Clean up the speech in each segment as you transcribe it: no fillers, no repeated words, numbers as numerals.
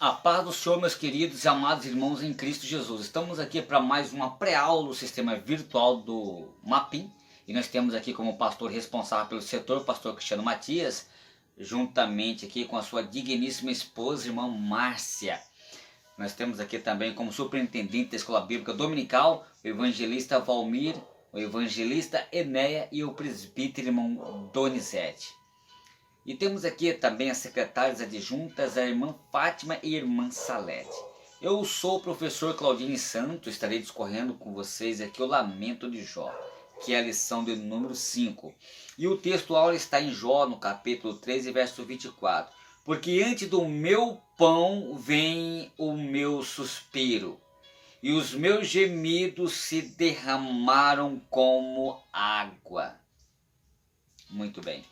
A paz do Senhor, meus queridos e amados irmãos em Cristo Jesus. Estamos aqui para mais uma pré-aula do sistema virtual do MAPIM. E nós temos aqui como pastor responsável pelo setor, o pastor Cristiano Matias, juntamente aqui com a sua digníssima esposa, irmã Márcia. Nós temos aqui também como superintendente da Escola Bíblica Dominical, o evangelista Valmir, o evangelista Enéia e o presbítero irmão Donizete. E temos aqui também as secretárias adjuntas, a irmã Fátima e a irmã Salete. Eu sou o professor Claudine Santos, estarei discorrendo com vocês aqui o Lamento de Jó, que é a lição de número 5. E o texto aula está em Jó, no capítulo 13, verso 24. Porque antes do meu pão vem o meu suspiro, e os meus gemidos se derramaram como água. Muito bem.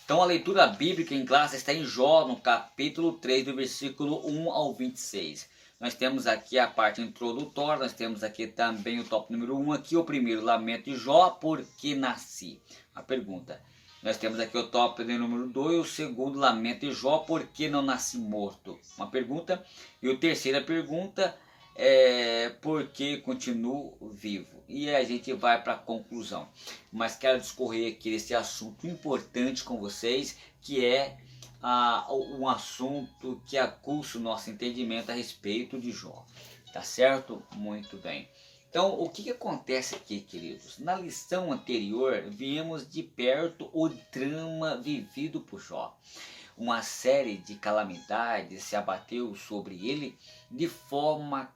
Então a leitura bíblica em classe está em Jó, no capítulo 3, do versículo 1 ao 26. Nós temos aqui a parte introdutória, nós temos aqui também o tópico número 1, aqui o primeiro, lamento de Jó, por que nasci? A pergunta. Nós temos aqui o tópico número 2, o segundo, lamento de Jó, por que não nasci morto? Uma pergunta. E a terceira pergunta é por que continuo vivo? E a gente vai para a conclusão. Mas quero discorrer aqui esse assunto importante com vocês, que é um assunto que aguça o nosso entendimento a respeito de Jó. Tá certo? Muito bem. Então, o que acontece aqui, queridos? Na lição anterior, vimos de perto o drama vivido por Jó. Uma série de calamidades se abateu sobre ele de forma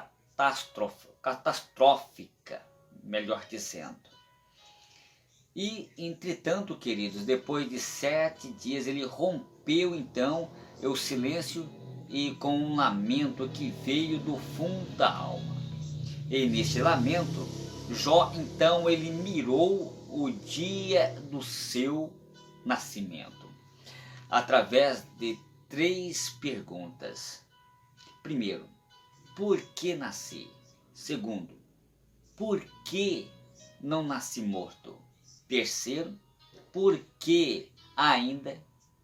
catastrófica, melhor dizendo. E, entretanto, queridos, depois de 7 dias, ele rompeu então o silêncio e com um lamento que veio do fundo da alma. E nesse lamento, Jó então ele mirou o dia do seu nascimento, através de 3 perguntas. Primeiro, por que nasci? Segundo, por que não nasci morto? Terceiro, por que ainda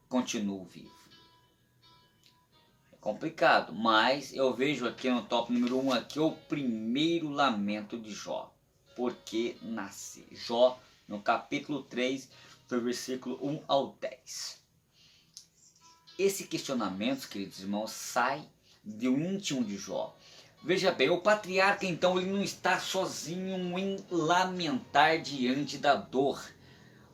continuo vivo? É complicado, mas eu vejo aqui no tópico número 1, aqui o primeiro lamento de Jó. Por que nasci? Jó, no capítulo 3, do versículo 1 ao 10. Esse questionamento, queridos irmãos, sai do íntimo de Jó. Veja bem, o patriarca então ele não está sozinho em lamentar diante da dor.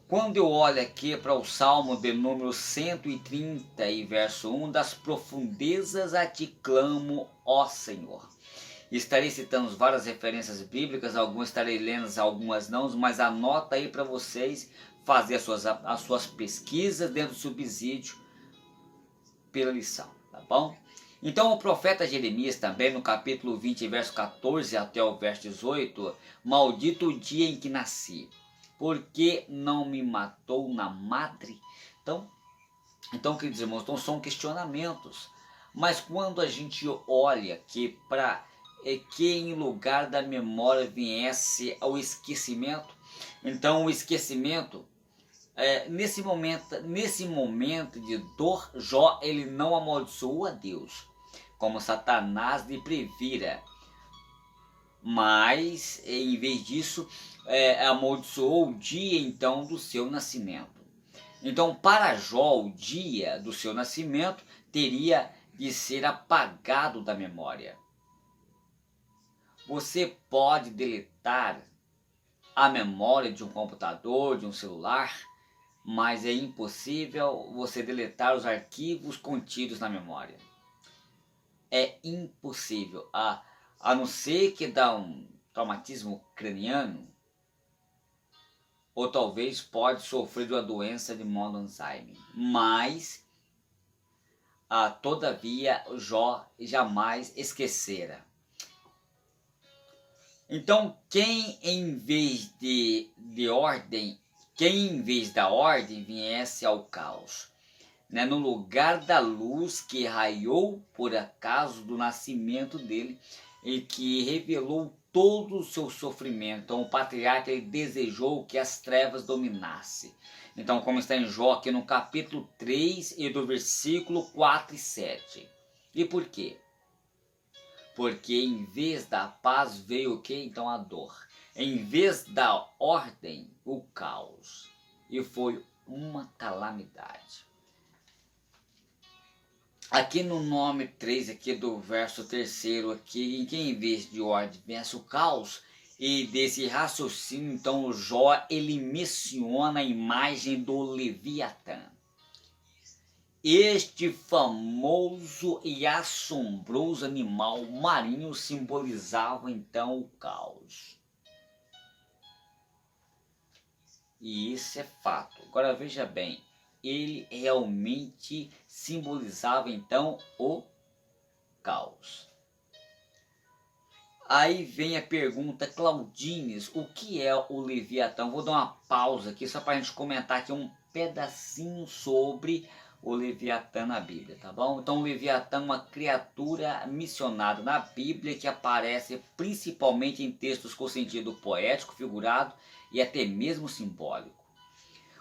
Quando eu olho aqui para o Salmo de número 130 e verso 1, das profundezas a ti clamo, ó Senhor. Estarei citando várias referências bíblicas, algumas estarei lendo, algumas não, mas anota aí para vocês fazer as suas pesquisas dentro do subsídio pela lição, tá bom? Então o profeta Jeremias também no capítulo 20, verso 14 até o verso 18, maldito o dia em que nasci, porque não me matou na madre? Então queridos irmãos, então são questionamentos, mas quando a gente olha que para que em lugar da memória viesse ao esquecimento, então o esquecimento, nesse momento de dor, Jó ele não amaldiçoou a Deus, como Satanás lhe previra, mas em vez disso amaldiçoou o dia então do seu nascimento. Então para Jó o dia do seu nascimento teria de ser apagado da memória. Você pode deletar a memória de um computador, de um celular, mas é impossível você deletar os arquivos contidos na memória. É impossível, a não ser que dá um traumatismo craniano, ou talvez pode sofrer de uma doença de modo Alzheimer. Mas, todavia, Jó jamais esquecera. Então, quem em vez da ordem viesse ao caos, né, no lugar da luz que raiou por acaso do nascimento dele e que revelou todo o seu sofrimento. Então o patriarca ele desejou que as trevas dominassem. Então, como está em Jó aqui no capítulo 3 e do versículo 4 e 7. E por quê? Porque em vez da paz veio o quê? Então a dor. Em vez da ordem, o caos. E foi uma calamidade. Aqui no nome 3, aqui do verso 3, aqui, em que em vez de ordem vence o caos, e desse raciocínio, então o Jó, ele menciona a imagem do Leviatã. Este famoso e assombroso animal marinho simbolizava então o caos. E isso é fato. Agora veja bem, ele realmente simbolizava então o caos. Aí vem a pergunta, Claudines, o que é o Leviatã? Vou dar uma pausa aqui só para a gente comentar aqui um pedacinho sobre o Leviatã na Bíblia, tá bom? Então o Leviatã é uma criatura missionada na Bíblia que aparece principalmente em textos com sentido poético, figurado e até mesmo simbólico.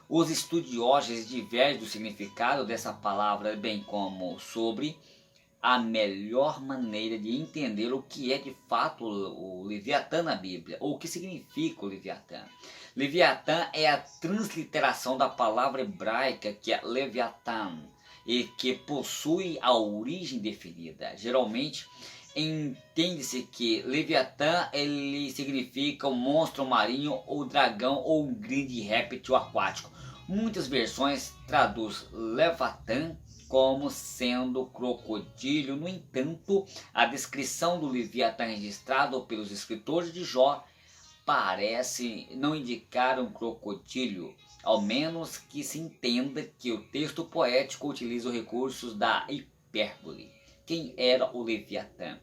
Os estudiosos divergem do significado dessa palavra, bem como sobre a melhor maneira de entender o que é de fato o Leviatã na Bíblia, ou o que significa o Leviatã. Leviatã é a transliteração da palavra hebraica que é Leviatã, e que possui a origem definida. Geralmente entende-se que Leviatã ele significa um monstro marinho, ou dragão, ou um grande réptil aquático. Muitas versões traduz Leviatã como sendo crocodilo. No entanto, a descrição do Leviatã registrado pelos escritores de Jó parece não indicar um crocodilo, ao menos que se entenda que o texto poético utiliza os recursos da hipérbole. Quem era o Leviatã?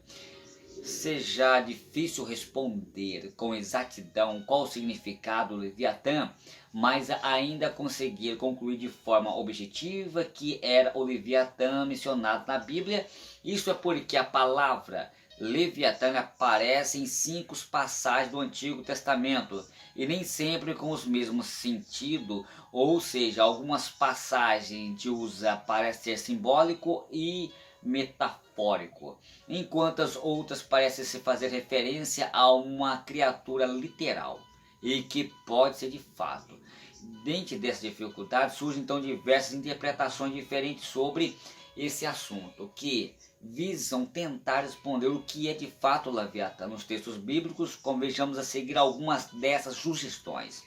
Seja difícil responder com exatidão qual o significado do Leviatã, mas ainda conseguir concluir de forma objetiva que era o Leviatã mencionado na Bíblia. Isso é porque a palavra Leviatã aparece em 5 passagens do Antigo Testamento e nem sempre com os mesmos sentido, ou seja, algumas passagens de usa parece ser simbólico e metafórico, enquanto as outras parecem se fazer referência a uma criatura literal e que pode ser de fato. Dentro dessa dificuldade surgem então diversas interpretações diferentes sobre esse assunto, que visam tentar responder o que é de fato o Leviatã nos textos bíblicos, como vejamos a seguir algumas dessas sugestões.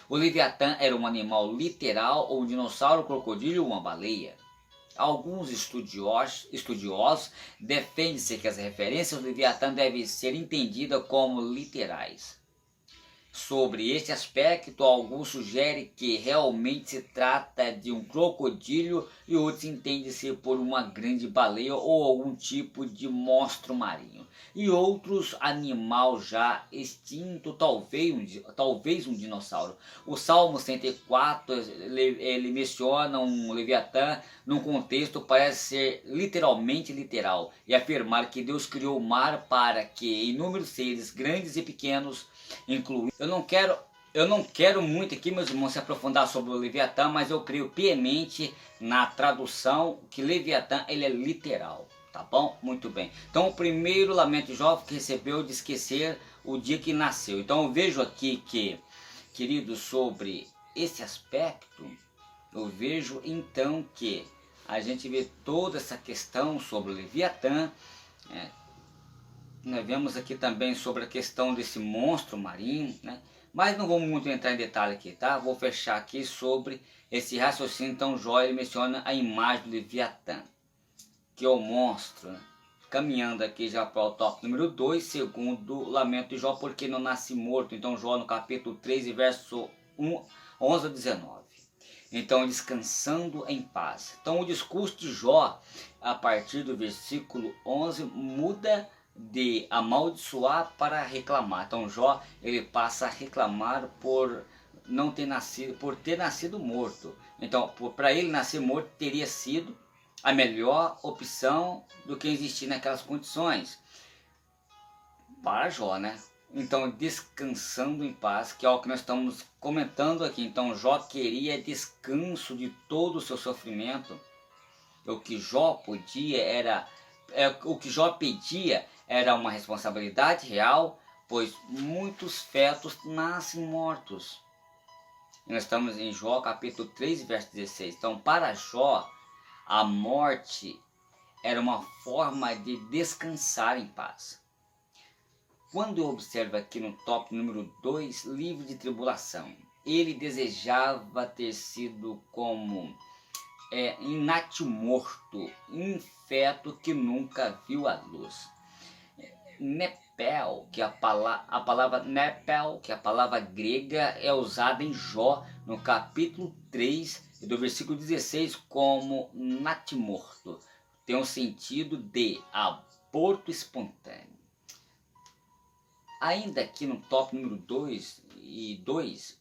O Leviatã era um animal literal, ou um dinossauro, crocodilo ou uma baleia. Alguns estudiosos defendem-se que as referências do Leviatã devem ser entendidas como literais. Sobre este aspecto, alguns sugerem que realmente se trata de um crocodilo e outros entendem-se por uma grande baleia ou algum tipo de monstro marinho. E outros, animal já extinto, talvez um dinossauro. O Salmo 104, ele menciona um Leviatã num contexto parece ser literalmente literal, e afirmar que Deus criou o mar para que inúmeros seres grandes e pequenos, incluindo... Eu não quero muito aqui, meus irmãos, se aprofundar sobre o Leviatã, mas eu creio piamente na tradução que Leviatã ele é literal, tá bom? Muito bem. Então o primeiro lamento de Jó que recebeu de esquecer o dia que nasceu. Então eu vejo aqui que, querido, sobre esse aspecto, eu vejo então que a gente vê toda essa questão sobre o Leviatã. Nós vemos aqui também sobre a questão desse monstro marinho, né? Mas não vamos muito entrar em detalhe aqui, tá? Vou fechar aqui sobre esse raciocínio. Então Jó ele menciona a imagem do Leviatã, que é o monstro, né? Caminhando aqui já para o tópico número 2, segundo o lamento de Jó, porque não nasce morto. Então Jó no capítulo 3, verso 11 a 19. Então, descansando em paz. Então o discurso de Jó, a partir do versículo 11, muda de amaldiçoar para reclamar. Então Jó ele passa a reclamar por não ter nascido, por ter nascido morto. Então, para ele nascer morto teria sido a melhor opção do que existir naquelas condições para Jó, né? Então, descansando em paz, que é o que nós estamos comentando aqui. Então Jó queria descanso de todo o seu sofrimento, O que Jó podia era, o que Jó pedia era uma responsabilidade real, pois muitos fetos nascem mortos. Nós estamos em Jó capítulo 3, verso 16. Então, para Jó, a morte era uma forma de descansar em paz. Quando eu observo aqui no tópico número 2, livre de tribulação, ele desejava ter sido como inatimorto, um feto que nunca viu a luz. Nepel, que a palavra nepel, que é a palavra grega, é usada em Jó, no capítulo 3, do versículo 16, como natimorto. Tem um sentido de aborto espontâneo. Ainda aqui no tópico número 2 e 2,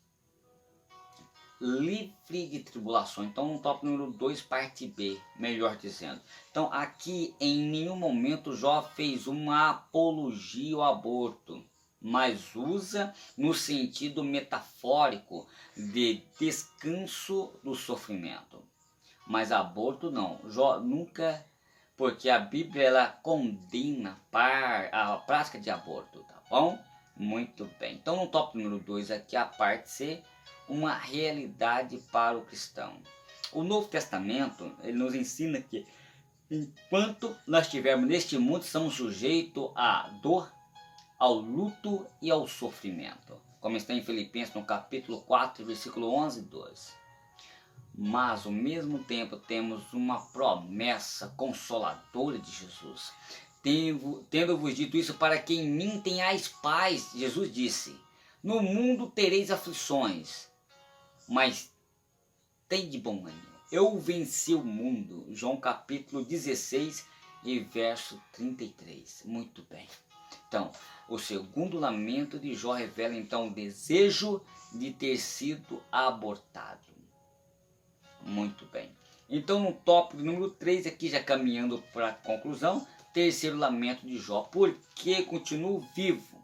livre de tribulação. Então, no tópico número 2, parte B, melhor dizendo. Então, aqui em nenhum momento Jó fez uma apologia ao aborto, mas usa no sentido metafórico de descanso do sofrimento. Mas aborto não. Jó nunca, porque a Bíblia ela condena a prática de aborto, tá bom? Muito bem. Então, no tópico número 2 aqui, a parte C, uma realidade para o cristão. O Novo Testamento ele nos ensina que enquanto nós estivermos neste mundo, estamos sujeitos à dor, ao luto e ao sofrimento, como está em Filipenses no capítulo 4, versículo 11 e 12. Mas ao mesmo tempo temos uma promessa consoladora de Jesus. Tendo-vos dito isso para que em mim tenhais paz, Jesus disse, no mundo tereis aflições, mas tem de bom ânimo. Eu venci o mundo. João capítulo 16 e verso 33. Muito bem. Então, o segundo lamento de Jó revela então o desejo de ter sido abortado. Muito bem. Então, no tópico número 3, aqui já caminhando para a conclusão, terceiro lamento de Jó. Por que continuo vivo?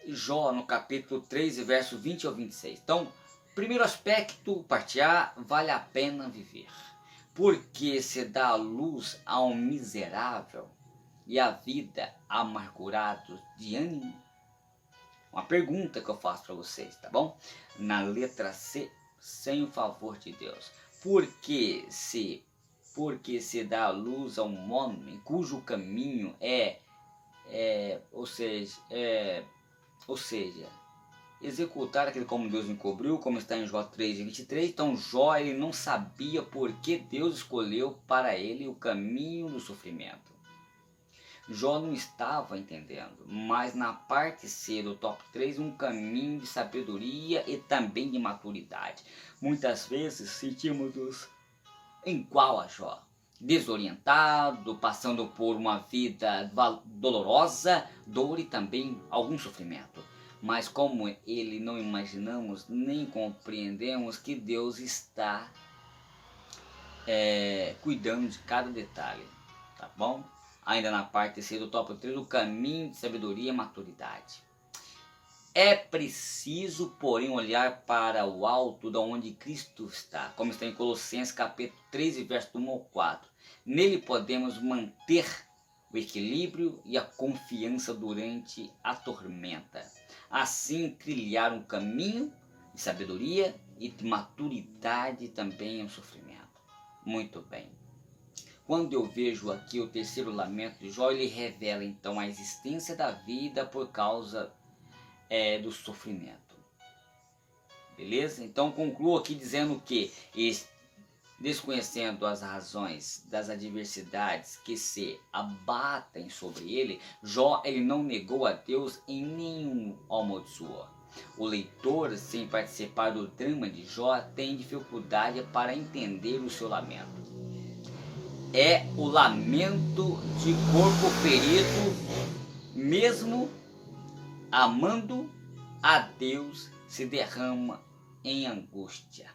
Jó, no capítulo 3, verso 20 ao 26. Então, primeiro aspecto, parte A, vale a pena viver. Porque se dá a luz a um miserável e a vida amargurado de ânimo? Uma pergunta que eu faço para vocês, tá bom? Na letra C, sem o favor de Deus. Porque se dá a luz a um homem cujo caminho ou seja, executar aquele como Deus encobriu, como está em Jó 3:23. Então Jó ele não sabia por que Deus escolheu para ele o caminho do sofrimento. Jó não estava entendendo, mas na parte C do top 3, um caminho de sabedoria e também de maturidade. Muitas vezes sentimos-nos igual a Jó, desorientado, passando por uma vida dolorosa, dor e também algum sofrimento. Mas como ele não imaginamos nem compreendemos que Deus está cuidando de cada detalhe, tá bom? Ainda na parte C do tópico 3, o caminho de sabedoria e maturidade. É preciso, porém, olhar para o alto de onde Cristo está, como está em Colossenses capítulo 3, verso 1 ao 4. Nele podemos manter o equilíbrio e a confiança durante a tormenta. Assim, trilhar um caminho de sabedoria e de maturidade também é um sofrimento. Muito bem. Quando eu vejo aqui o terceiro lamento de Jó, ele revela então a existência da vida por causa do sofrimento. Beleza? Então concluo aqui dizendo que, desconhecendo as razões das adversidades que se abatem sobre ele, Jó ele não negou a Deus em nenhum amaldiçoou. O leitor, sem participar do drama de Jó, tem dificuldade para entender o seu lamento. É o lamento de corpo ferido, mesmo amando a Deus, se derrama em angústia.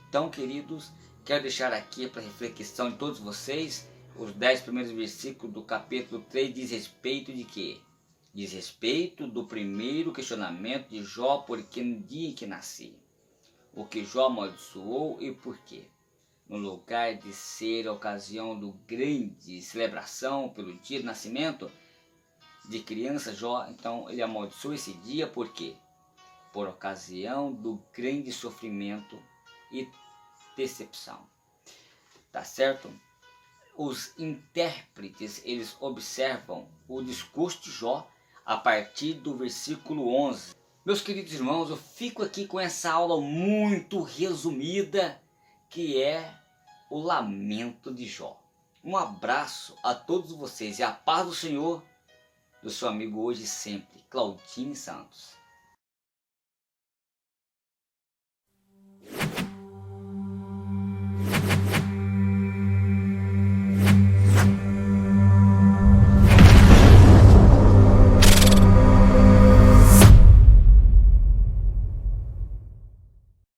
Então, queridos, quero deixar aqui para reflexão de todos vocês, os 10 primeiros versículos do capítulo 3 diz respeito de quê? Diz respeito do primeiro questionamento de Jó, porque no dia em que nasci. O que Jó amaldiçoou e por quê? no lugar de ser a ocasião do grande celebração pelo dia de nascimento de criança Jó, então ele amaldiçoou esse dia por quê? Por ocasião do grande sofrimento e decepção. Tá certo? Os intérpretes, eles observam o discurso de Jó a partir do versículo 11. Meus queridos irmãos, eu fico aqui com essa aula muito resumida, que é o lamento de Jó. Um abraço a todos vocês e a paz do Senhor, do seu amigo hoje e sempre, Claudine Santos.